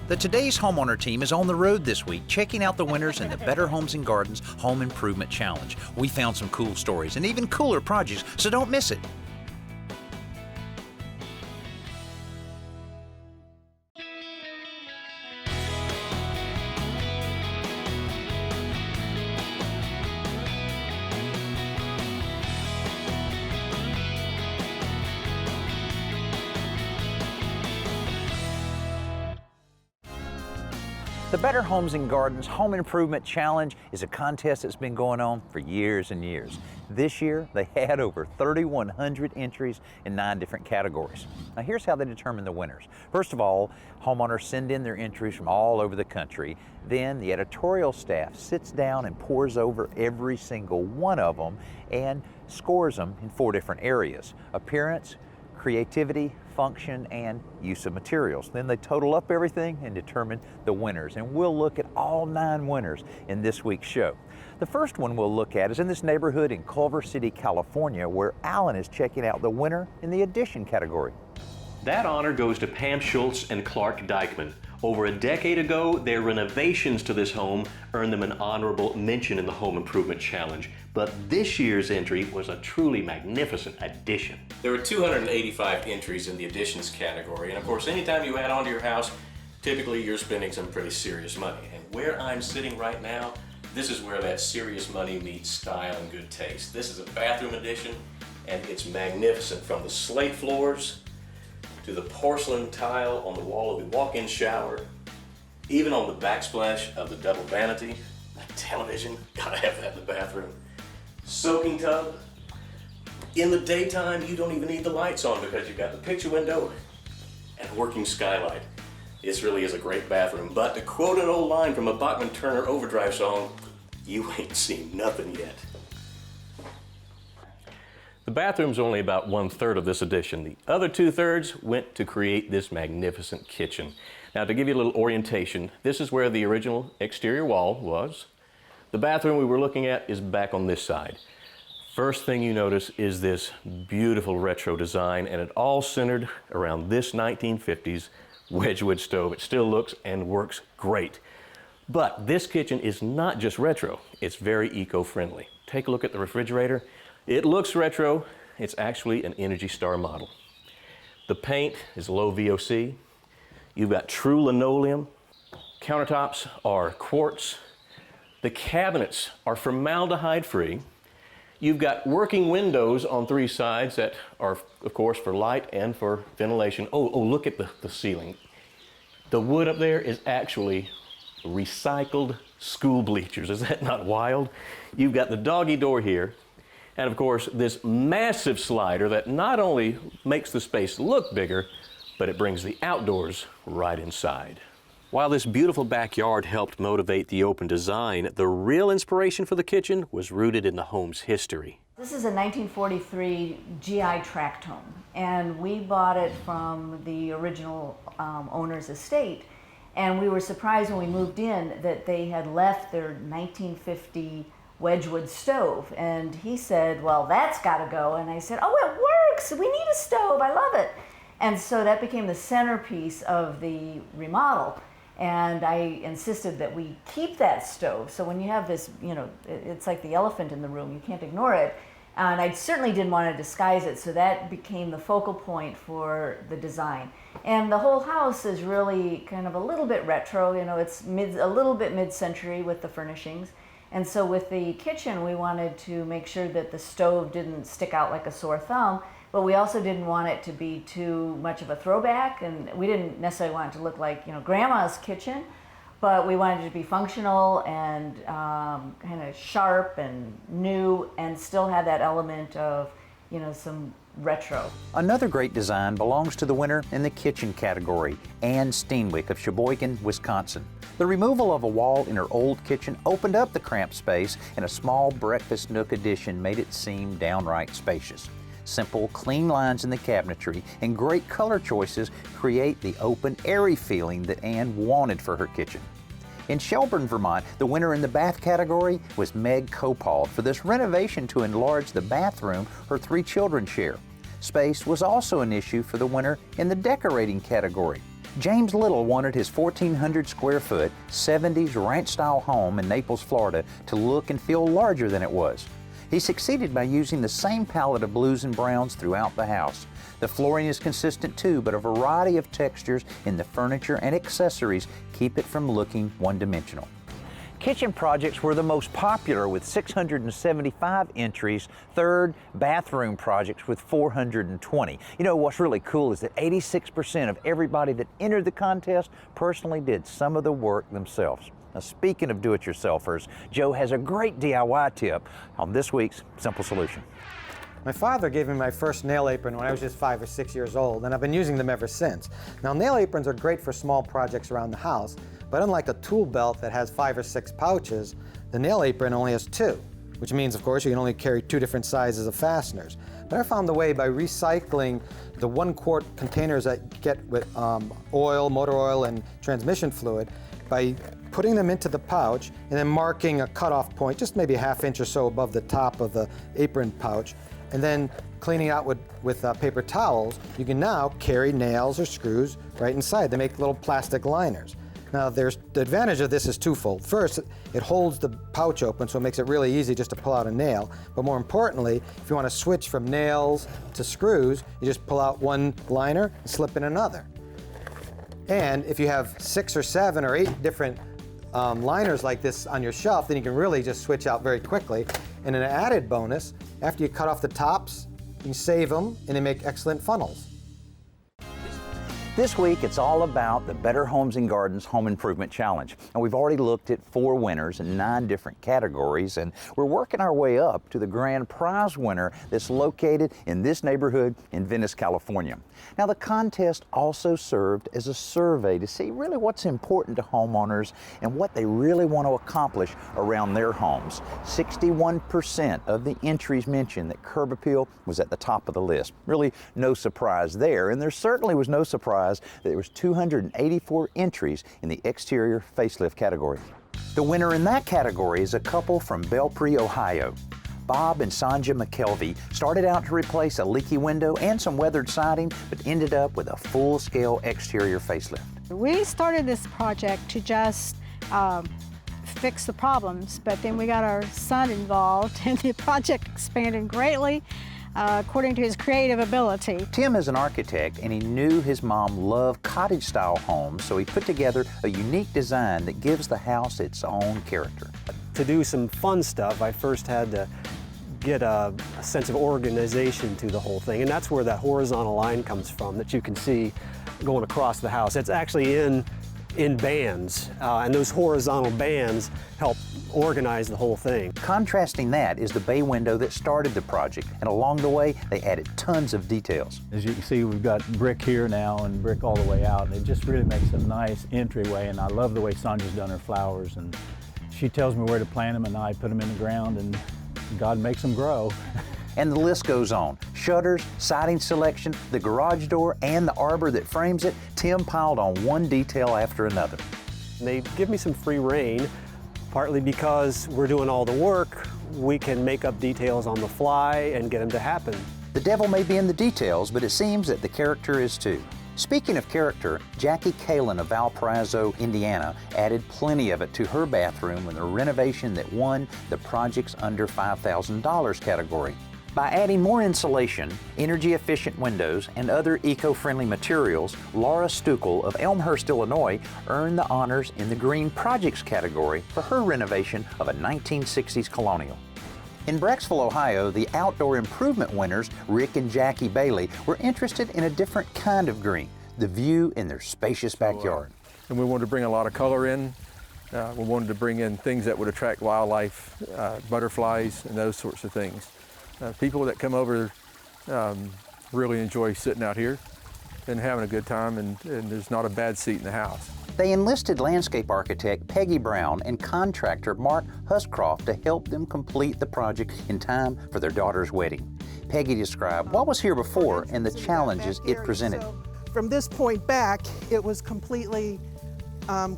The Today's Homeowner team is on the road this week, checking out the winners in the Better Homes and Gardens Home Improvement Challenge. We found some cool stories and even cooler projects, so don't miss it. The Better Homes and Gardens Home Improvement Challenge is a contest that's been going on for years and years. This year, they had over 3,100 entries in 9 different categories. Now, here's how they determine the winners. First of all, homeowners send in their entries from all over the country. Then the editorial staff sits down and pores over every single one of them and scores them in 4 different areas: appearance, creativity, function, and use of materials. Then they total up everything and determine the winners. And we'll look at all 9 winners in this week's show. The first one we'll look at is in this neighborhood in Culver City, California, where Alan is checking out the winner in the addition category. That honor goes to Pam Schultz and Clark Dykeman. Over a decade ago, their renovations to this home earned them an honorable mention in the Home Improvement Challenge. But this year's entry was a truly magnificent addition. There were 285 entries in the additions category, and of course, anytime you add on to your house, typically you're spending some pretty serious money. And where I'm sitting right now, this is where that serious money meets style and good taste. This is a bathroom addition, and it's magnificent, from the slate floors to the porcelain tile on the wall of the walk-in shower, even on the backsplash of the double vanity. That television, gotta have that in the bathroom. Soaking tub. In the daytime, you don't even need the lights on because you've got the picture window and working skylight. This really is a great bathroom, but to quote an old line from a Bachman Turner Overdrive song, you ain't seen nothing yet. The bathroom's only about 1/3 of this addition. The other 2/3 went to create this magnificent kitchen. Now, to give you a little orientation, this is where the original exterior wall was. The bathroom we were looking at is back on this side. First thing you notice is this beautiful retro design, and it all centered around this 1950s Wedgwood stove. It still looks and works great. But this kitchen is not just retro, it's very eco-friendly. Take a look at the refrigerator. It looks retro, it's actually an Energy Star model. The paint is low VOC. You've got true linoleum. Countertops are quartz. The cabinets are formaldehyde-free. You've got working windows on 3 sides that are, of course, for light and for ventilation. Oh, look at the ceiling. The wood up there is actually recycled school bleachers. Is that not wild? You've got the doggy door here. And of course, this massive slider that not only makes the space look bigger, but it brings the outdoors right inside. While this beautiful backyard helped motivate the open design, the real inspiration for the kitchen was rooted in the home's history. This is a 1943 GI tract home, and we bought it from the original owner's estate. And we were surprised when we moved in that they had left their 1950 Wedgwood stove, and he said, well, that's got to go. And I said, oh, it works, we need a stove, I love it. And so that became the centerpiece of the remodel, and I insisted that we keep that stove. So when you have this, you know, it's like the elephant in the room, you can't ignore it. And I certainly didn't want to disguise it, so that became the focal point for the design. And the whole house is really kind of a little bit retro, you know, it's a little bit mid-century with the furnishings. And so with the kitchen, we wanted to make sure that the stove didn't stick out like a sore thumb, but we also didn't want it to be too much of a throwback, and we didn't necessarily want it to look like, you know, grandma's kitchen, but we wanted it to be functional and kind of sharp and new, and still have that element of, you know, some retro. Another great design belongs to the winner in the kitchen category, Ann Steenwick of Sheboygan, Wisconsin. The removal of a wall in her old kitchen opened up the cramped space, and a small breakfast nook addition made it seem downright spacious. Simple, clean lines in the cabinetry and great color choices create the open, airy feeling that Ann wanted for her kitchen. In Shelburne, Vermont, the winner in the bath category was Meg Copald for this renovation to enlarge the bathroom her 3 children share. Space was also an issue for the winner in the decorating category. James Little wanted his 1,400 square foot, 70s ranch-style home in Naples, Florida to look and feel larger than it was. He succeeded by using the same palette of blues and browns throughout the house. The flooring is consistent too, but a variety of textures in the furniture and accessories keep it from looking one-dimensional. Kitchen projects were the most popular with 675 entries, third bathroom projects with 420. You know, what's really cool is that 86% of everybody that entered the contest personally did some of the work themselves. Now, speaking of do-it-yourselfers, Joe has a great DIY tip on this week's Simple Solution. My father gave me my first nail apron when I was just 5 or 6 years old, and I've been using them ever since. Now, nail aprons are great for small projects around the house, but unlike a tool belt that has 5 or 6 pouches, the nail apron only has 2, which means, of course, you can only carry 2 different sizes of fasteners. But I found a way by recycling the 1-quart containers that get with oil, motor oil, and transmission fluid, by putting them into the pouch and then marking a cutoff point, just maybe a ½ inch or so above the top of the apron pouch, and then cleaning out with paper towels, you can now carry nails or screws right inside. They make little plastic liners. Now, the advantage of this is twofold. First, it holds the pouch open, so it makes it really easy just to pull out a nail. But more importantly, if you want to switch from nails to screws, you just pull out one liner and slip in another. And if you have 6 or 7 or 8 different liners like this on your shelf, then you can really just switch out very quickly. And an added bonus, after you cut off the tops, you can save them, and they make excellent funnels. This week, it's all about the Better Homes and Gardens Home Improvement Challenge. And we've already looked at 4 winners in 9 different categories, and we're working our way up to the grand prize winner that's located in this neighborhood in Venice, California. Now, the contest also served as a survey to see really what's important to homeowners and what they really want to accomplish around their homes. 61% of the entries mentioned that curb appeal was at the top of the list. Really no surprise there, and there certainly was no surprise that there was 284 entries in the exterior facelift category. The winner in that category is a couple from Belpre, Ohio. Bob and Sanja McKelvey started out to replace a leaky window and some weathered siding, but ended up with a full-scale exterior facelift. We started this project to just fix the problems, but then we got our son involved and the project expanded greatly. According to his creative ability. Tim is an architect, and he knew his mom loved cottage-style homes, so he put together a unique design that gives the house its own character. To do some fun stuff, I first had to get a sense of organization to the whole thing, and that's where that horizontal line comes from that you can see going across the house. It's actually in bands, and those horizontal bands help organize the whole thing. Contrasting that is the bay window that started the project, and along the way they added tons of details. As you can see, we've got brick here now and brick all the way out, and it just really makes a nice entryway, and I love the way Sanja's done her flowers, and she tells me where to plant them and I put them in the ground and God makes them grow. And the list goes on. Shutters, siding selection, the garage door, and the arbor that frames it, Tim piled on one detail after another. They give me some free rein, partly because we're doing all the work. We can make up details on the fly and get them to happen. The devil may be in the details, but it seems that the character is too. Speaking of character, Jackie Kalin of Valparaiso, Indiana, added plenty of it to her bathroom in the renovation that won the Projects Under $5,000 category. By adding more insulation, energy-efficient windows, and other eco-friendly materials, Laura Stuckel of Elmhurst, Illinois, earned the honors in the Green Projects category for her renovation of a 1960s colonial. In Brecksville, Ohio, the outdoor improvement winners, Rick and Jackie Bailey, were interested in a different kind of green, the view in their spacious backyard. And we wanted to bring a lot of color in. We wanted to bring in things that would attract wildlife, butterflies, and those sorts of things. People that come over really enjoy sitting out here and having a good time, and there's not a bad seat in the house. They enlisted landscape architect Peggy Brown and contractor Mark Huscroft to help them complete the project in time for their daughter's wedding. Peggy described what was here before and the challenges it presented. So from this point back, it was completely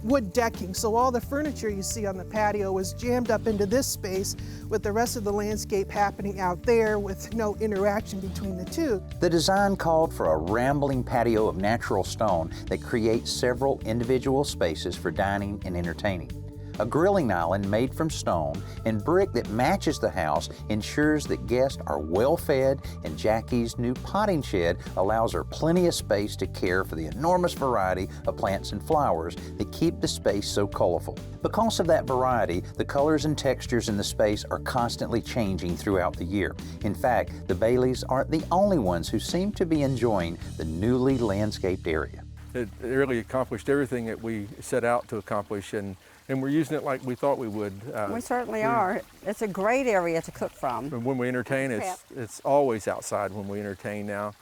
wood decking. So all the furniture you see on the patio was jammed up into this space with the rest of the landscape happening out there with no interaction between the two. The design called for a rambling patio of natural stone that creates several individual spaces for dining and entertaining. A grilling island made from stone and brick that matches the house ensures that guests are well fed, and Jackie's new potting shed allows her plenty of space to care for the enormous variety of plants and flowers that keep the space so colorful. Because of that variety, the colors and textures in the space are constantly changing throughout the year. In fact, the Baileys aren't the only ones who seem to be enjoying the newly landscaped area. It really accomplished everything that we set out to accomplish, and we're using it like we thought we would. We certainly are. It's a great area to cook from. When we entertain, it's always outside when we entertain now.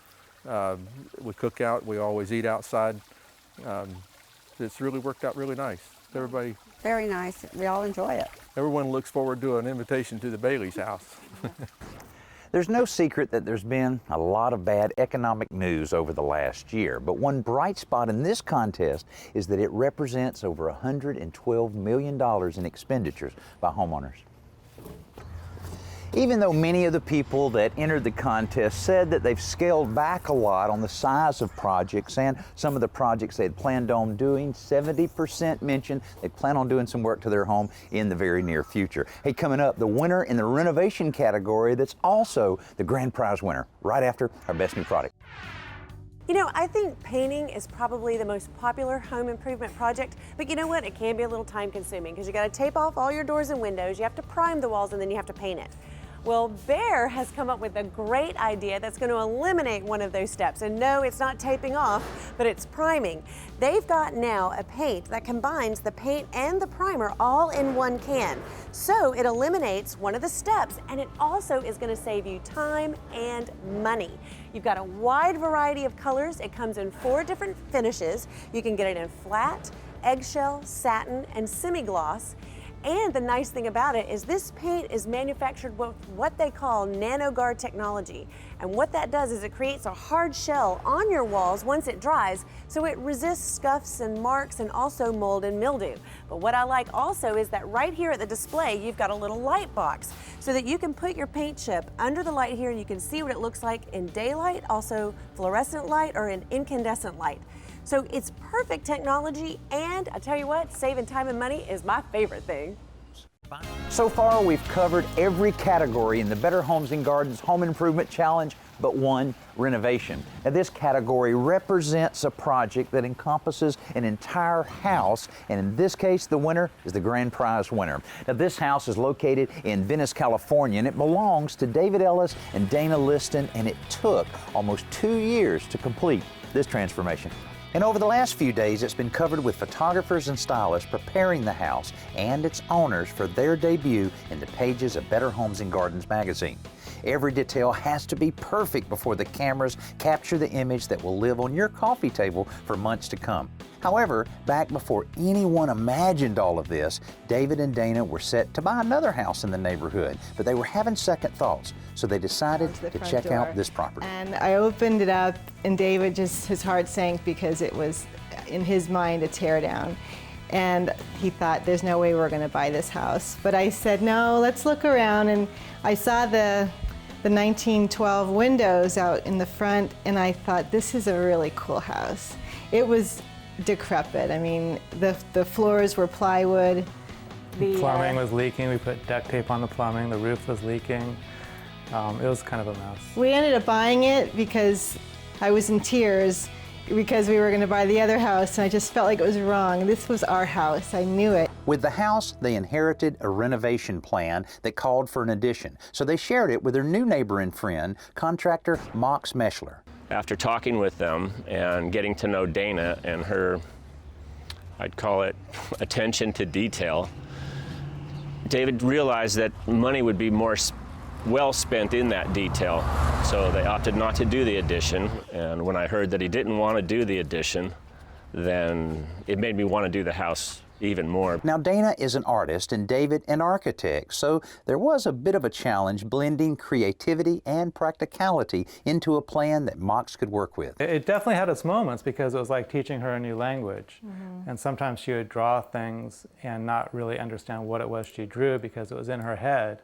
We cook out, we always eat outside. It's really worked out really nice. Everybody. Very nice. We all enjoy it. Everyone looks forward to an invitation to the Bailey's house. There's no secret that there's been a lot of bad economic news over the last year, but one bright spot in this contest is that it represents over $112 million in expenditures by homeowners. Even though many of the people that entered the contest said that they've scaled back a lot on the size of projects and some of the projects they had planned on doing, 70% mentioned they plan on doing some work to their home in the very near future. Hey, coming up, the winner in the renovation category that's also the grand prize winner, right after our best new product. You know, I think painting is probably the most popular home improvement project, but you know what? It can be a little time consuming because you got to tape off all your doors and windows, you have to prime the walls, and then you have to paint it. Well, Behr has come up with a great idea that's going to eliminate one of those steps. And no, it's not taping off, but it's priming. They've got now a paint that combines the paint and the primer all in one can. So it eliminates one of the steps, and it also is going to save you time and money. You've got a wide variety of colors. It comes in 4 different finishes. You can get it in flat, eggshell, satin, and semi-gloss. And the nice thing about it is this paint is manufactured with what they call NanoGuard technology. And what that does is it creates a hard shell on your walls once it dries, so it resists scuffs and marks and also mold and mildew. But what I like also is that right here at the display, you've got a little light box so that you can put your paint chip under the light here and you can see what it looks like in daylight, also fluorescent light, or in incandescent light. So it's perfect technology, and I tell you what, saving time and money is my favorite thing. So far, we've covered every category in the Better Homes and Gardens Home Improvement Challenge, but one, renovation. Now, this category represents a project that encompasses an entire house, and in this case, the winner is the grand prize winner. Now, this house is located in Venice, California, and it belongs to David Ellis and Dana Liston, and it took almost 2 years to complete this transformation. And over the last few days, it's been covered with photographers and stylists preparing the house and its owners for their debut in the pages of Better Homes and Gardens magazine. Every detail has to be perfect before the cameras capture the image that will live on your coffee table for months to come. However, back before anyone imagined all of this, David and Dana were set to buy another house in the neighborhood, but they were having second thoughts, so they decided to check out this property. And I opened it up, and David just, his heart sank because it was, in his mind, a teardown. And he thought, there's no way we're going to buy this house. But I said, no, let's look around. And I saw the 1912 windows out in the front, and I thought, this is a really cool house. It was decrepit. I mean, the floors were plywood. The plumbing was leaking. We put duct tape on the plumbing. The roof was leaking. It was kind of a mess. We ended up buying it because I was in tears because we were going to buy the other house, and I just felt like it was wrong. This was our house. I knew it. With the house, they inherited a renovation plan that called for an addition, so they shared it with their new neighbor and friend, contractor Mox Meschler. After talking with them and getting to know Dana and her, I'd call it attention to detail, David realized that money would be more well spent in that detail. So they opted not to do the addition, and when I heard that he didn't want to do the addition, then it made me want to do the house even more. Now, Dana is an artist and David an architect, so there was a bit of a challenge blending creativity and practicality into a plan that Mox could work with. It definitely had its moments because it was like teaching her a new language. And sometimes she would draw things and not really understand what it was she drew because it was in her head,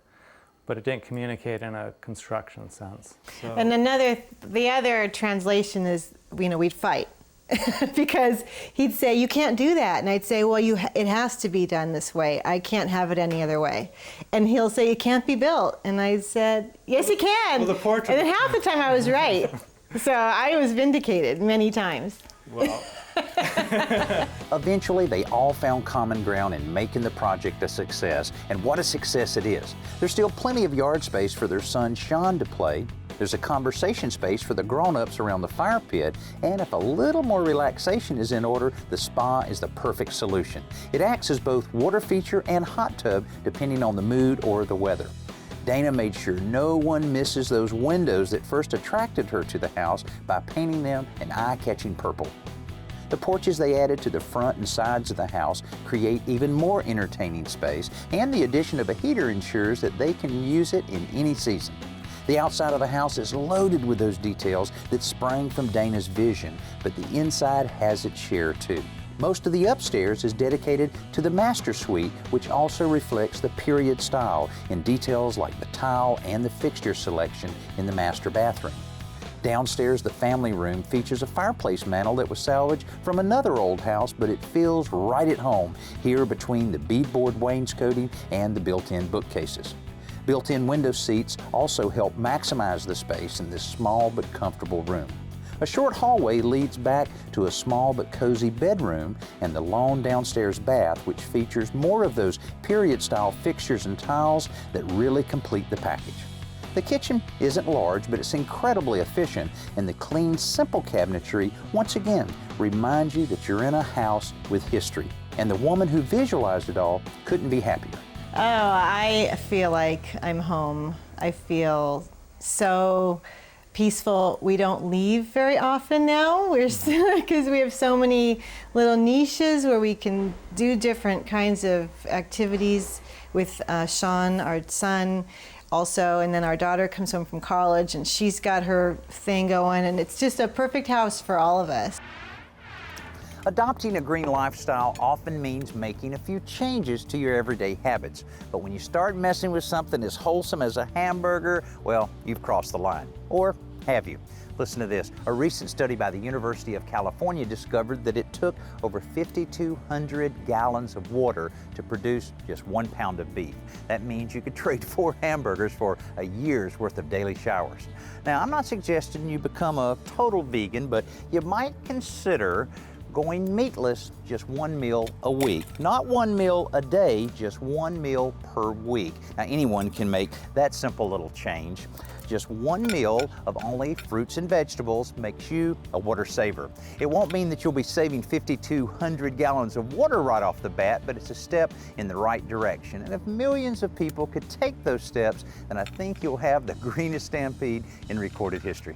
but it didn't communicate in a construction sense. So. And the other translation is, we'd fight. Because he'd say, you can't do that. And I'd say, well, it has to be done this way. I can't have it any other way. And he'll say, it can't be built. And I said, yes, it can. Well, the portrait. And then half the time I was right. So I was vindicated many times. Well. Eventually, they all found common ground in making the project a success, and what a success it is. There's still plenty of yard space for their son Sean to play. There's a conversation space for the grown-ups around the fire pit, and if a little more relaxation is in order, the spa is the perfect solution. It acts as both water feature and hot tub, depending on the mood or the weather. Dana made sure no one misses those windows that first attracted her to the house by painting them an eye-catching purple. The porches they added to the front and sides of the house create even more entertaining space, and the addition of a heater ensures that they can use it in any season. The outside of the house is loaded with those details that sprang from Dana's vision, but the inside has its share too. Most of the upstairs is dedicated to the master suite, which also reflects the period style in details like the tile and the fixture selection in the master bathroom. Downstairs, the family room features a fireplace mantel that was salvaged from another old house, but it feels right at home here between the beadboard wainscoting and the built-in bookcases. Built-in window seats also help maximize the space in this small but comfortable room. A short hallway leads back to a small but cozy bedroom and the long downstairs bath, which features more of those period-style fixtures and tiles that really complete the package. The kitchen isn't large, but it's incredibly efficient, and the clean, simple cabinetry once again reminds you that you're in a house with history. And the woman who visualized it all couldn't be happier. Oh, I feel like I'm home. I feel so peaceful. We don't leave very often now. Because we have so many little niches where we can do different kinds of activities with Sean, our son, also, and then our daughter comes home from college and she's got her thing going, and it's just a perfect house for all of us. Adopting a green lifestyle often means making a few changes to your everyday habits. But when you start messing with something as wholesome as a hamburger, well, you've crossed the line. Or have you? Listen to this. A recent study by the University of California discovered that it took over 5,200 gallons of water to produce just 1 pound of beef. That means you could trade 4 hamburgers for a year's worth of daily showers. Now, I'm not suggesting you become a total vegan, but you might consider going meatless just 1 meal a week. Not 1 meal a day, just 1 meal per week. Now, anyone can make that simple little change. Just 1 meal of only fruits and vegetables makes you a water saver. It won't mean that you'll be saving 5,200 gallons of water right off the bat, but it's a step in the right direction. And if millions of people could take those steps, then I think you'll have the greenest stampede in recorded history.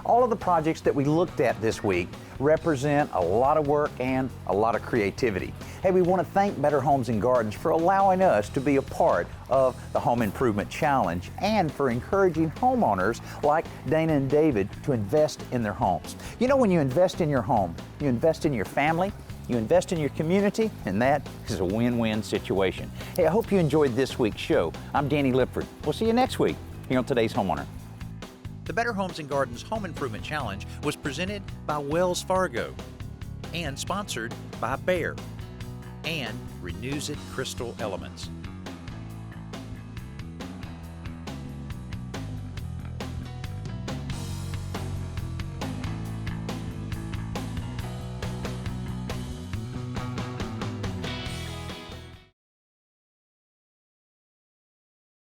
All of the projects that we looked at this week represent a lot of work and a lot of creativity. Hey, we want to thank Better Homes and Gardens for allowing us to be a part of the Home Improvement Challenge and for encouraging homeowners like Dana and David to invest in their homes. You know, when you invest in your home, you invest in your family, you invest in your community, and that is a win-win situation. Hey, I hope you enjoyed this week's show. I'm Danny Lipford. We'll see you next week here on Today's Homeowner. The Better Homes and Gardens Home Improvement Challenge was presented by Wells Fargo and sponsored by Behr and Renews It Crystal Elements.